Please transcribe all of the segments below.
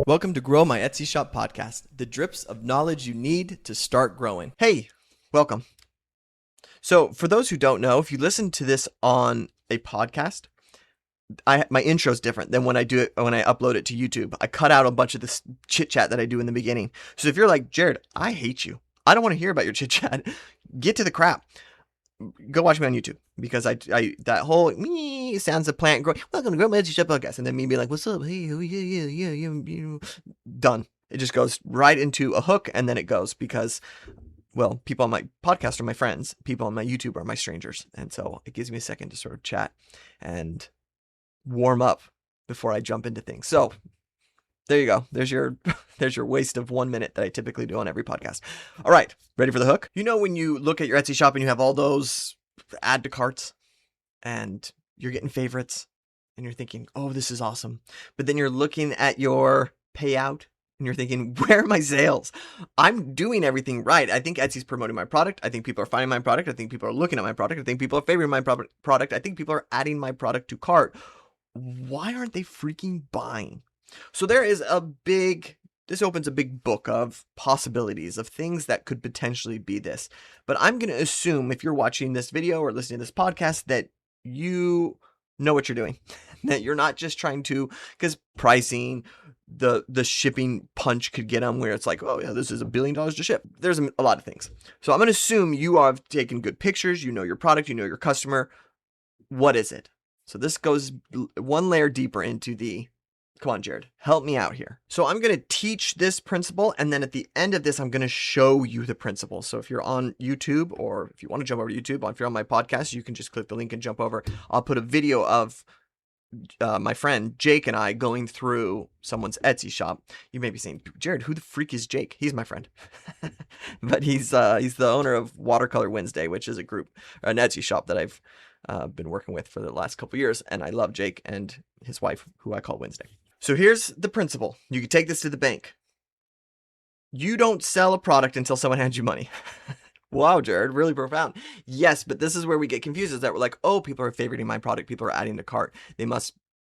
Welcome to Grow My Etsy Shop podcast, the drips of knowledge you need to start growing. Hey, welcome. So for those who don't know, if you listen to this on a podcast, my intro is different than when I upload it to YouTube. I cut out a bunch of this chit chat that I do in the beginning. So if you're like, Jared, I hate you, I don't want to hear about your chit chat, get to the crap. Go watch me on YouTube, because I that whole me sounds of plant growing. Welcome to Grow My Etsy Shop podcast, and then me being like, what's up? Hey, yeah, done. It just goes right into a hook, and then it goes because, well, people on my podcast are my friends. People on my YouTube are my strangers. And so it gives me a second to sort of chat and warm up before I jump into things. So there you go. There's your waste of 1 minute that I typically do on every podcast. All right. Ready for the hook? You know, when you look at your Etsy shop and you have all those add to carts and you're getting favorites and you're thinking, oh, this is awesome. But then you're looking at your payout and you're thinking, where are my sales? I'm doing everything right. I think Etsy's promoting my product. I think people are finding my product. I think people are looking at my product. I think people are favoring my product. I think people are adding my product to cart. Why aren't they freaking buying? So there is this opens a big book of possibilities of things that could potentially be this. But I'm going to assume if you're watching this video or listening to this podcast that you know what you're doing, that you're not just trying to, because pricing, the shipping punch could get them where it's like, oh yeah, this is $1 billion to ship. There's a lot of things. So I'm going to assume you have taken good pictures, you know your product, you know your customer. What is it? So this goes one layer deeper into come on, Jared, help me out here. So I'm going to teach this principle, and then at the end of this, I'm going to show you the principle. So if you're on YouTube, or if you want to jump over to YouTube, or if you're on my podcast, you can just click the link and jump over. I'll put a video of my friend Jake and I going through someone's Etsy shop. You may be saying, Jared, who the freak is Jake? He's my friend. But he's the owner of Watercolor Wednesday, which is an Etsy shop that I've been working with for the last couple years. And I love Jake and his wife, who I call Wednesday. So here's the principle. You can take this to the bank. You don't sell a product until someone hands you money. Wow, Jared, really profound. Yes, but this is where we get confused, is that we're like, oh, people are favoriting my product. People are adding to cart.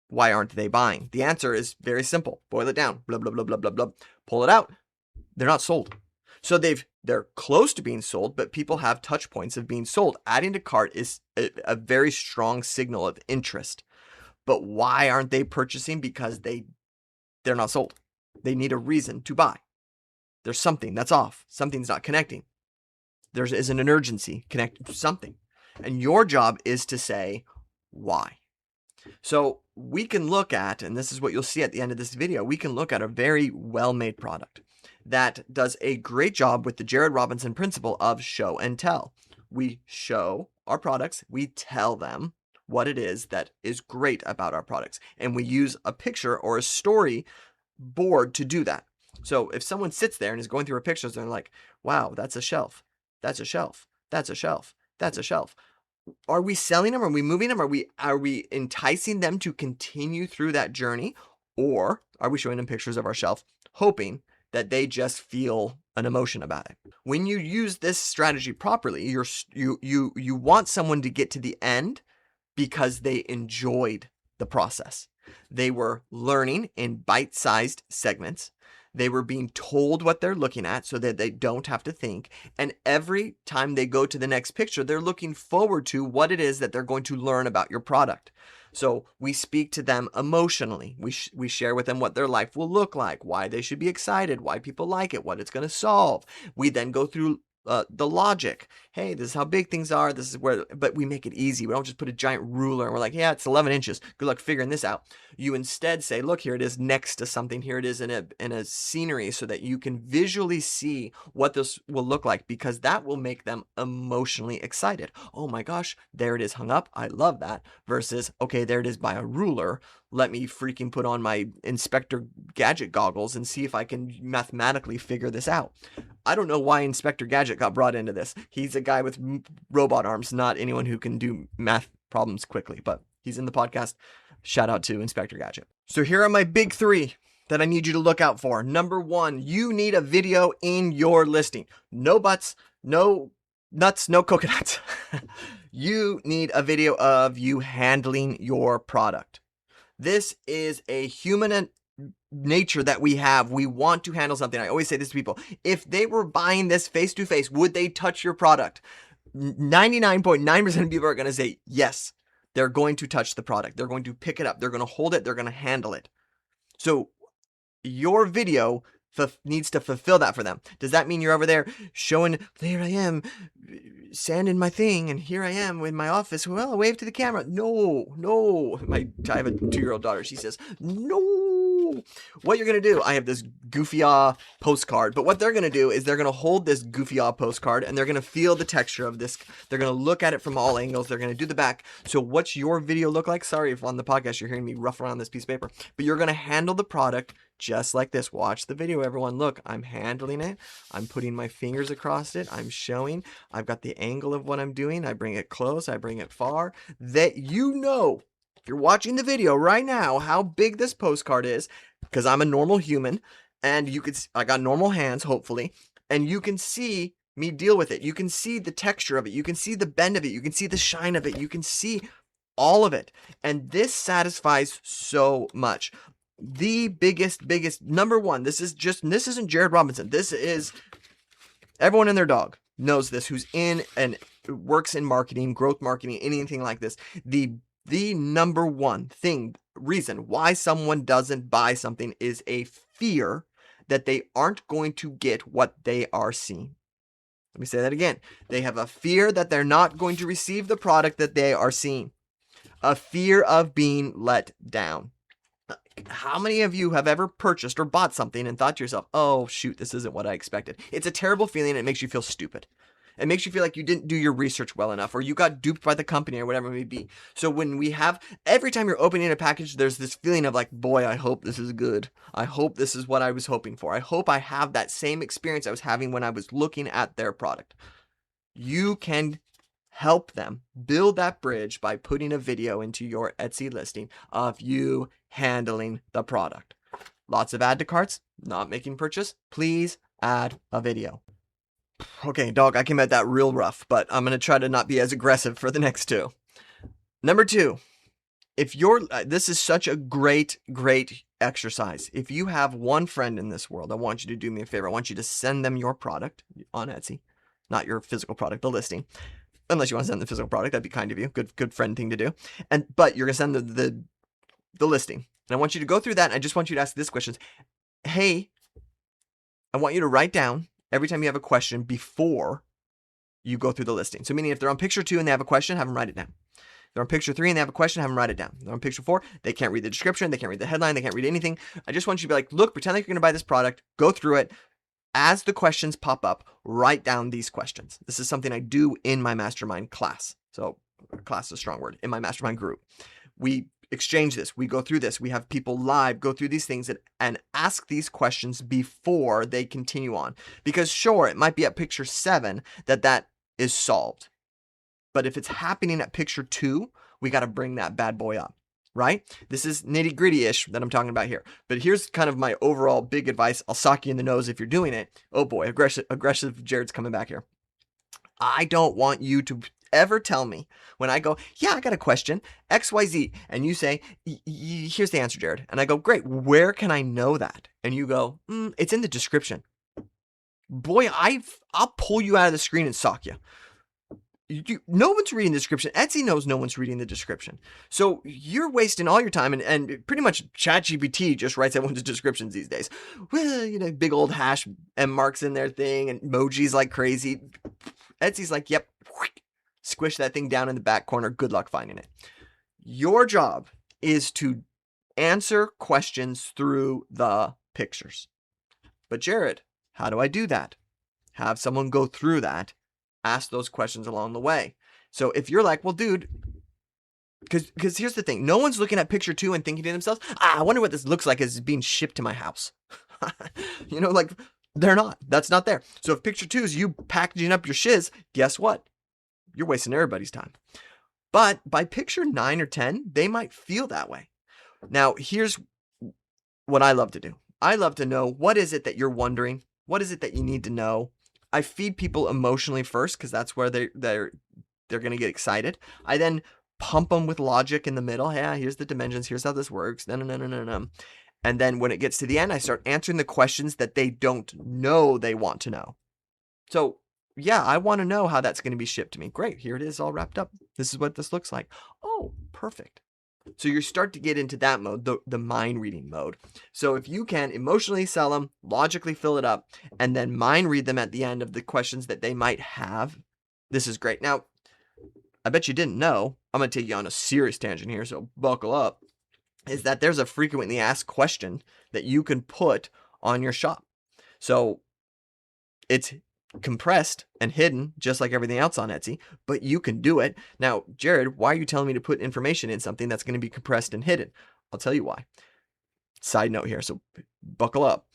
Why aren't they buying? The answer is very simple. Boil it down. Blah, blah, blah, blah, blah, blah. Pull it out. They're not sold. So they're close to being sold, but people have touch points of being sold. Adding to cart is a very strong signal of interest. But why aren't they purchasing? Because they're not sold. They need a reason to buy. There's something that's off. Something's not connecting. There isn't an urgency. Connect something. And your job is to say why. So we can look at, and this is what you'll see at the end of this video, we can look at a very well-made product that does a great job with the Jared Robinson principle of show and tell. We show our products, we tell them what it is that is great about our products. And we use a picture or a story board to do that. So if someone sits there and is going through our pictures and they're like, wow, that's a shelf. That's a shelf. That's a shelf. That's a shelf. Are we selling them? Are we moving them? Are we enticing them to continue through that journey? Or are we showing them pictures of our shelf, hoping that they just feel an emotion about it? When you use this strategy properly, you want someone to get to the end because they enjoyed the process. They were learning in bite-sized segments. They were being told what they're looking at so that they don't have to think. And every time they go to the next picture, they're looking forward to what it is that they're going to learn about your product. So we speak to them emotionally. We share with them what their life will look like, why they should be excited, why people like it, what it's going to solve. We then go through the logic. Hey, this is how big things are. This is where, but we make it easy. We don't just put a giant ruler and we're like, yeah, it's 11 inches. Good luck figuring this out. You instead say, look, here it is next to something. Here it is in a scenery, so that you can visually see what this will look like, because that will make them emotionally excited. Oh my gosh, there it is hung up. I love that. Versus, okay, there it is by a ruler. Let me freaking put on my Inspector Gadget goggles and see if I can mathematically figure this out. I don't know why Inspector Gadget got brought into this. He's a guy with robot arms, not anyone who can do math problems quickly, but he's in the podcast. Shout out to Inspector Gadget. So here are my big 3 that I need you to look out for. Number 1, you need a video in your listing. No butts, no nuts, no coconuts. You need a video of you handling your product. This is a human nature that we have. We want to handle something. I always say this to people. If they were buying this face to face, would they touch your product? 99.9% of people are going to say yes. They're going to touch the product. They're going to pick it up. They're going to hold it. They're going to handle it. So your video needs to fulfill that for them. Does that mean you're over there showing, there I am, sanding my thing, and here I am in my office? Well, wave to the camera. No. I have a 2-year-old daughter. She says, no. What you're going to do, I have this goofy-aw postcard, but what they're going to do is they're going to hold this goofy-aw postcard, and they're going to feel the texture of this. They're going to look at it from all angles. They're going to do the back. So what's your video look like? Sorry if on the podcast you're hearing me rough around this piece of paper, but you're going to handle the product just like this. Watch the video, everyone. Look, I'm handling it. I'm putting my fingers across it. I'm showing. I've got the angle of what I'm doing. I bring it close. I bring it far. That you know, if you're watching the video right now, how big this postcard is, because I'm a normal human, and I got normal hands, hopefully, and you can see me deal with it. You can see the texture of it. You can see the bend of it. You can see the shine of it. You can see all of it. And this satisfies so much. The biggest, number one, this isn't Jared Robinson. This is everyone and their dog knows this, who's in and works in marketing, growth marketing, anything like this. The number one reason why someone doesn't buy something is a fear that they aren't going to get what they are seeing. Let me say that again. They have a fear that they're not going to receive the product that they are seeing. A fear of being let down. How many of you have ever purchased or bought something and thought to yourself, oh, shoot, this isn't what I expected? It's a terrible feeling. It makes you feel stupid. It makes you feel like you didn't do your research well enough, or you got duped by the company, or whatever it may be. So every time you're opening a package, there's this feeling of like, boy, I hope this is good. I hope this is what I was hoping for. I hope I have that same experience I was having when I was looking at their product. You can help them build that bridge by putting a video into your Etsy listing of you handling the product. Lots of add to carts, not making purchase. Please add a video. Okay, dog, I came at that real rough, but I'm going to try to not be as aggressive for the next two. Number two, this is such a great exercise. If you have one friend in this world, I want you to do me a favor. I want you to send them your product on Etsy, not your physical product, the listing. Unless you want to send the physical product, that'd be kind of you. Good friend thing to do. But you're going to send the listing. And I want you to go through that, and I just want you to ask this question. Hey, I want you to write down every time you have a question before you go through the listing. So meaning if they're on picture 2 and they have a question, have them write it down. If they're on picture 3 and they have a question, have them write it down. If they're on picture 4, they can't read the description, they can't read the headline, they can't read anything. I just want you to be like, look, pretend like you're going to buy this product, go through it. As the questions pop up, write down these questions. This is something I do in my mastermind class. So class is a strong word. In my mastermind group, we exchange this. We go through this. We have people live go through these things and ask these questions before they continue on. Because sure, it might be at picture 7 that is solved. But if it's happening at picture 2, we got to bring that bad boy up. Right? This is nitty gritty-ish that I'm talking about here. But here's kind of my overall big advice. I'll sock you in the nose if you're doing it. Oh boy, aggressive Jared's coming back here. I don't want you to ever tell me when I go, yeah, I got a question, XYZ, and you say, here's the answer, Jared. And I go, great, where can I know that? And you go, it's in the description. Boy, I'll pull you out of the screen and sock you. No one's reading the description. Etsy knows no one's reading the description. So you're wasting all your time, and pretty much ChatGPT just writes everyone's descriptions these days. Well, big old hash M marks in their thing and emojis like crazy. Etsy's like, yep, squish that thing down in the back corner. Good luck finding it. Your job is to answer questions through the pictures. But Jared, how do I do that? Have someone go through that. Ask those questions along the way. So if you're like, well, dude, because here's the thing. No one's looking at picture 2 and thinking to themselves, I wonder what this looks like as being shipped to my house. They're not. That's not there. So if picture 2 is you packaging up your shiz, guess what? You're wasting everybody's time. But by picture 9 or 10, they might feel that way. Now, here's what I love to do. I love to know, what is it that you're wondering? What is it that you need to know? I feed people emotionally first because that's where they're going to get excited. I then pump them with logic in the middle. Yeah, here's the dimensions. Here's how this works. No. And then when it gets to the end, I start answering the questions that they don't know they want to know. So yeah, I want to know how that's going to be shipped to me. Great, here it is all wrapped up. This is what this looks like. Oh, perfect. So you start to get into that mode, the mind reading mode. So if you can emotionally sell them, logically fill it up, and then mind read them at the end of the questions that they might have, this is great. Now, I bet you didn't know, I'm going to take you on a serious tangent here, so buckle up, is that there's a frequently asked question that you can put on your shop. So it's compressed and hidden just like everything else on Etsy, but you can do it. Now, Jared, why are you telling me to put information in something that's going to be compressed and hidden? I'll tell you why. Side note here, so buckle up.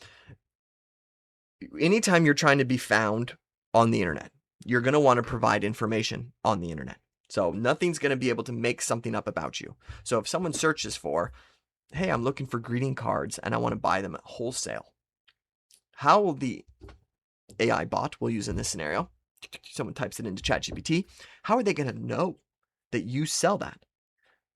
Anytime you're trying to be found on the internet, you're going to want to provide information on the internet. So nothing's going to be able to make something up about you. So if someone searches for, hey, I'm looking for greeting cards and I want to buy them at wholesale, how will the AI bot we'll use in this scenario, someone types it into ChatGPT, how are they going to know that you sell that?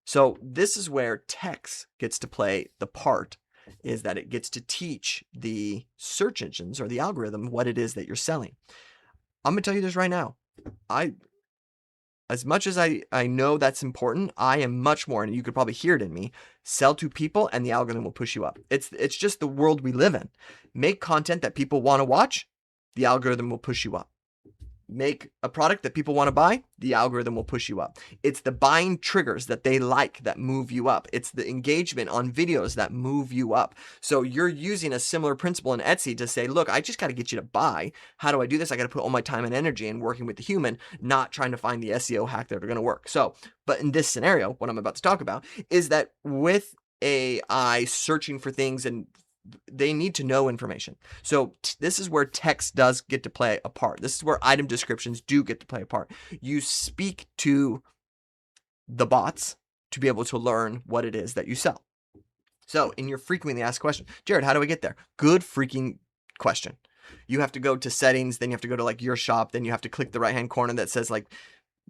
So this is where text gets to play the part, is that it gets to teach the search engines or the algorithm what it is that you're selling. I'm going to tell you this right now. As much as I know that's important, I am much more, and you could probably hear it in me, sell to people and the algorithm will push you up. It's just the world we live in. Make content that people want to watch, the algorithm will push you up. Make a product that people want to buy, the algorithm will push you up. It's the buying triggers that they like that move you up. It's the engagement on videos that move you up. So you're using a similar principle in Etsy to say, look, I just got to get you to buy. How do I do this? I got to put all my time and energy in working with the human, not trying to find the SEO hack that are going to work. So, but in this scenario, what I'm about to talk about is that with AI searching for things, and they need to know information. So this is where text does get to play a part. This is where item descriptions do get to play a part. You speak to the bots to be able to learn what it is that you sell. So in your frequently asked question, Jared, how do I get there? Good freaking question. You have to go to settings, then you have to go to like your shop, then you have to click the right-hand corner that says like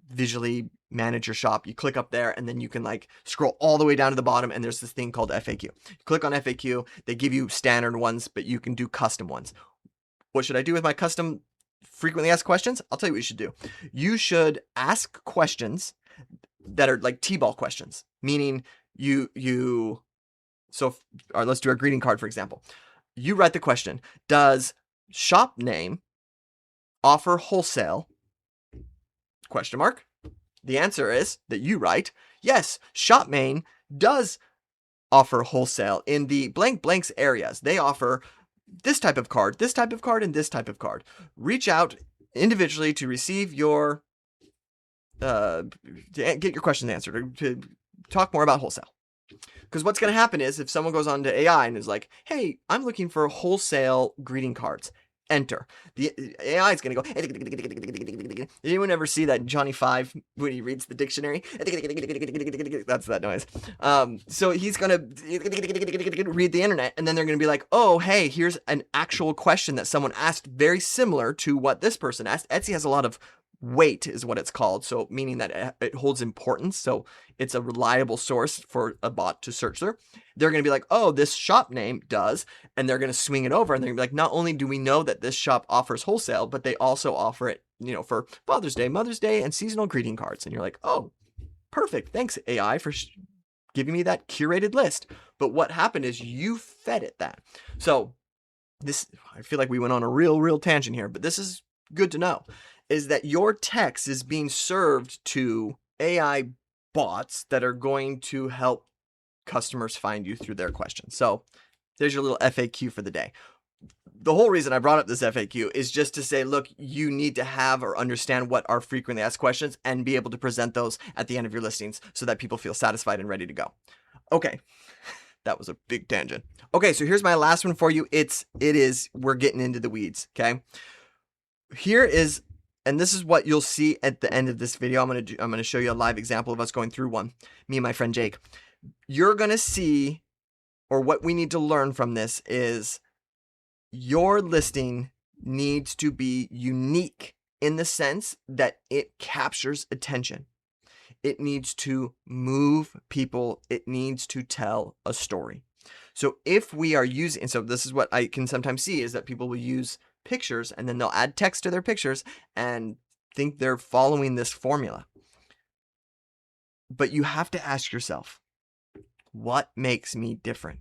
visually manage your shop. You click up there and then you can like scroll all the way down to the bottom and there's this thing called FAQ. You click on FAQ, they give you standard ones, but you can do custom ones. What should I do with my custom frequently asked questions? I'll tell you what you should do. You should ask questions that are like T-ball questions, meaning let's do our greeting card, for example. You write the question, does shop name offer wholesale? Question mark. The answer is that you write, yes, ShopMain does offer wholesale in the blank blanks areas. They offer this type of card, this type of card, and this type of card. Reach out individually to receive your, to get your questions answered, to talk more about wholesale. Because what's going to happen is if someone goes on to AI and is like, hey, I'm looking for wholesale greeting cards, enter. The AI is going to go. Anyone ever see that Johnny Five when he reads the dictionary? That's that noise. So he's going to read the internet, and then they're going to be like, oh, hey, here's an actual question that someone asked very similar to what this person asked. Etsy has a lot of weight is what it's called. So meaning that it holds importance. So it's a reliable source for a bot to search through. They're going to be like, oh, this shop name does. And they're going to swing it over and they're going to be like, not only do we know that this shop offers wholesale, but they also offer it, for Father's Day, Mother's Day, and seasonal greeting cards. And you're like, oh, perfect. Thanks, AI, for giving me that curated list. But what happened is you fed it that. So I feel like we went on a real tangent here, but this is good to know, is that your text is being served to AI bots that are going to help customers find you through their questions. So there's your little FAQ for the day. The whole reason I brought up this FAQ is just to say, look, you need to have or understand what are frequently asked questions and be able to present those at the end of your listings so that people feel satisfied and ready to go. Okay. That was a big tangent. Okay. So here's my last one for you. We're getting into the weeds. Okay. And this is what you'll see at the end of this video. I'm going to show you a live example of us going through one, me and my friend Jake. You're going to see, or what we need to learn from this is your listing needs to be unique in the sense that it captures attention. It needs to move people. It needs to tell a story. So if we are using, and so this is what I can sometimes see is that people will use pictures and then they'll add text to their pictures and think they're following this formula. But you have to ask yourself, what makes me different?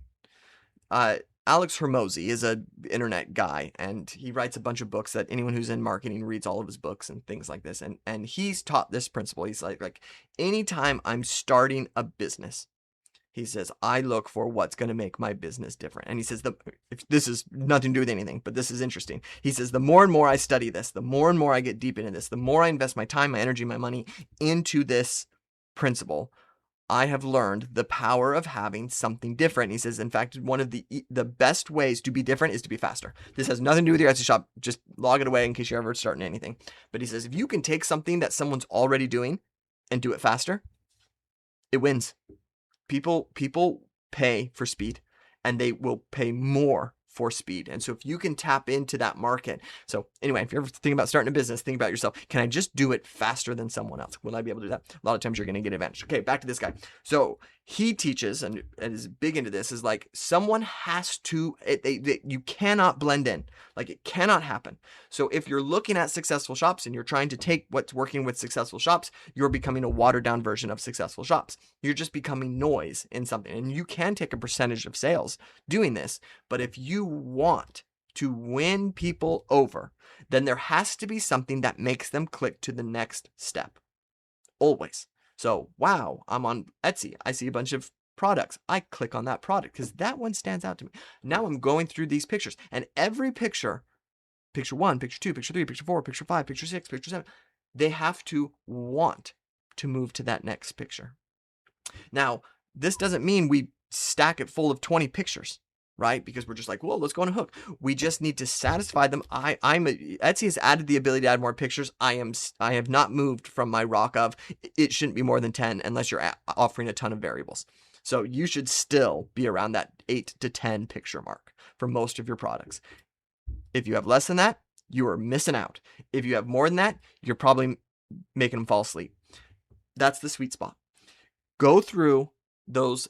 Alex Hermosi is a internet guy, and he writes a bunch of books that anyone who's in marketing reads all of his books and things like this. And he's taught this principle. He's like anytime I'm starting a business, he says, I look for what's going to make my business different. And he says, if this is nothing to do with anything, but this is interesting. He says, the more and more I study this, the more and more I get deep into this, the more I invest my time, my energy, my money into this principle, I have learned the power of having something different. He says, in fact, one of the best ways to be different is to be faster. This has nothing to do with your Etsy shop. Just log it away in case you're ever starting anything. But he says, if you can take something that someone's already doing and do it faster, it wins. People pay for speed, and they will pay more for speed. And so if you can tap into that market. So anyway, if you're ever thinking about starting a business, think about yourself. Can I just do it faster than someone else? Will I be able to do that? A lot of times you're going to get advantage. Okay, back to this guy. So he teaches and is big into this, is like someone has to, you cannot blend in. Like it cannot happen. So if you're looking at successful shops and you're trying to take what's working with successful shops, you're becoming a watered down version of successful shops. You're just becoming noise in something. And you can take a percentage of sales doing this. But if you want to win people over, then there has to be something that makes them click to the next step. Always. So, wow, I'm on Etsy. I see a bunch of products. I click on that product because that one stands out to me. Now I'm going through these pictures, and every picture, picture 1, picture 2, picture 3, picture 4, picture 5, picture 6, picture 7, they have to want to move to that next picture. Now, this doesn't mean we stack it full of 20 pictures, right? Because we're just like, whoa, let's go on a hook. We just need to satisfy them. Etsy has added the ability to add more pictures. I have not moved from my rock of it shouldn't be more than 10 unless you're offering a ton of variables. So you should still be around that 8 to 10 picture mark for most of your products. If you have less than that, you are missing out. If you have more than that, you're probably making them fall asleep. That's the sweet spot. Go through those,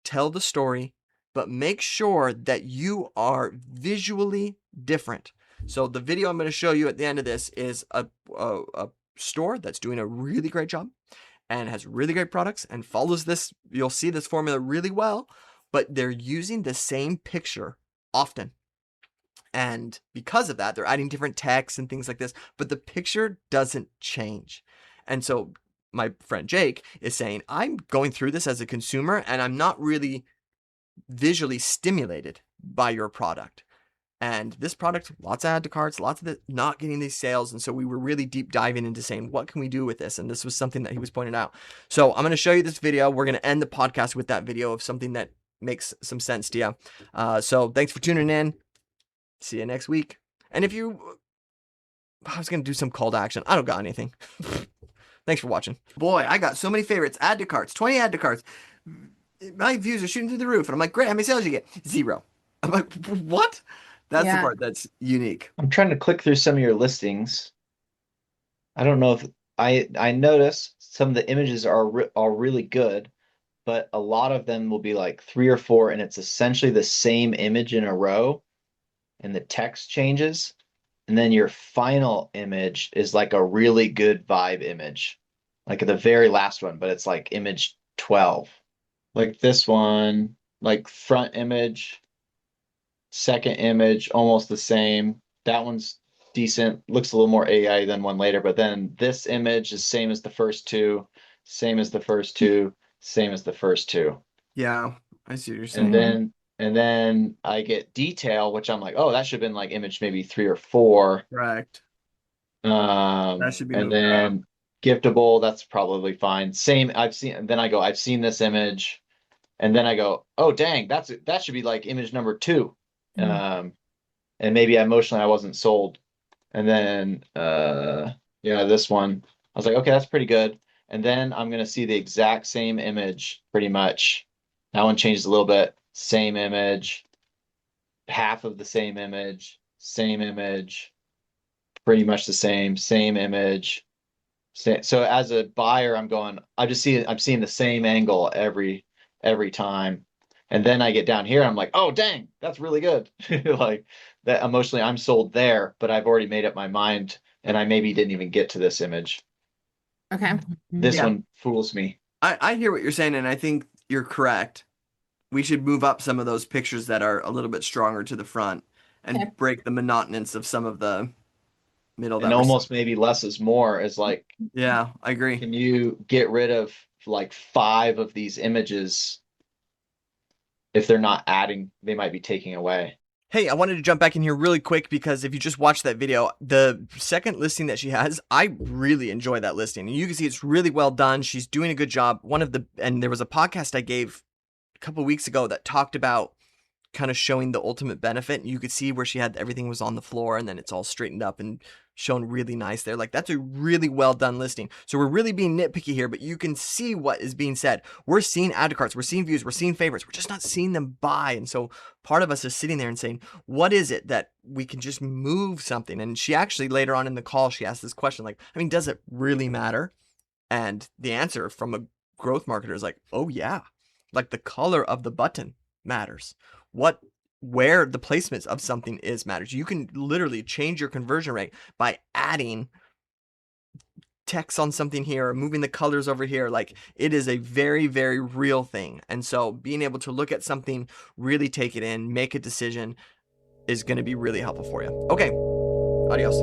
tell the story, but make sure that you are visually different. So the video I'm going to show you at the end of this is a store that's doing a really great job and has really great products and follows this. You'll see this formula really well, but they're using the same picture often. And because of that, they're adding different text and things like this, but the picture doesn't change. And so my friend Jake is saying, I'm going through this as a consumer and I'm not really visually stimulated by your product. And this product, lots of add to carts, lots of not getting these sales. And so we were really deep diving into saying, what can we do with this? And this was something that he was pointing out. So I'm going to show you this video. We're going to end the podcast with that video of something that makes some sense to you. So thanks for tuning in. See you next week. And if you, I was going to do some call to action. I don't got anything. Thanks for watching. Boy, I got so many favorites. Add to carts, 20 add to carts. My views are shooting through the roof. And I'm like, great, how many sales you get? 0. I'm like, what? That's the part that's unique. I'm trying to click through some of your listings. I don't know if I notice some of the images are really good, but a lot of them will be like 3 or 4, and it's essentially the same image in a row, and the text changes. And then your final image is like a really good vibe image, like the very last one, but it's like image 12. Like this one, like front image, second image, almost the same. That one's decent, looks a little more AI than one later, but then this image is same as the first two, same as the first two, same as the first two. Yeah, I see what you're saying. And then I get detail, which I'm like, oh, that should have been like image maybe 3 or 4. Correct. That should be And moved up. then giftable, that's probably fine. Same, I've seen this image, and then I go, oh dang, that should be like image number 2. And maybe emotionally I wasn't sold. And then this one, I was like, okay, that's pretty good. And then I'm gonna see the exact same image pretty much. That one changes a little bit. Same image, half of the same image, pretty much the same image. So as a buyer, I'm seeing the same angle every time. And then I get down here, I'm like, oh dang, that's really good. Like that emotionally, I'm sold there, but I've already made up my mind, and I maybe didn't even get to this image. Okay. This Yeah. one fools me. I hear what you're saying, and I think you're correct. We should move up some of those pictures that are a little bit stronger to the front and Okay. break the monotonous of some of the middle that And we're almost maybe less is more is like, Yeah, I agree. can you get rid of like 5 of these images? If they're not adding, they might be taking away. Hey, I wanted to jump back in here really quick because if you just watched that video, the second listing that she has, I really enjoy that listing. And you can see it's really well done. She's doing a good job. And there was a podcast I gave a couple weeks ago that talked about kind of showing the ultimate benefit. And you could see where she had everything was on the floor and then it's all straightened up and shown really nice there. Like, that's a really well done listing. So we're really being nitpicky here, but you can see what is being said. We're seeing add to carts, we're seeing views, we're seeing favorites, we're just not seeing them buy. And so part of us is sitting there and saying, what is it that we can just move something? And she actually later on in the call, she asked this question, like, I mean, does it really matter? And the answer from a growth marketer is like, oh yeah, like the color of the button matters. Where the placements of something is matters. You can literally change your conversion rate by adding text on something here or moving the colors over here. Like, it is a very, very real thing. And so being able to look at something, really take it in, make a decision is going to be really helpful for you. Okay. Adios.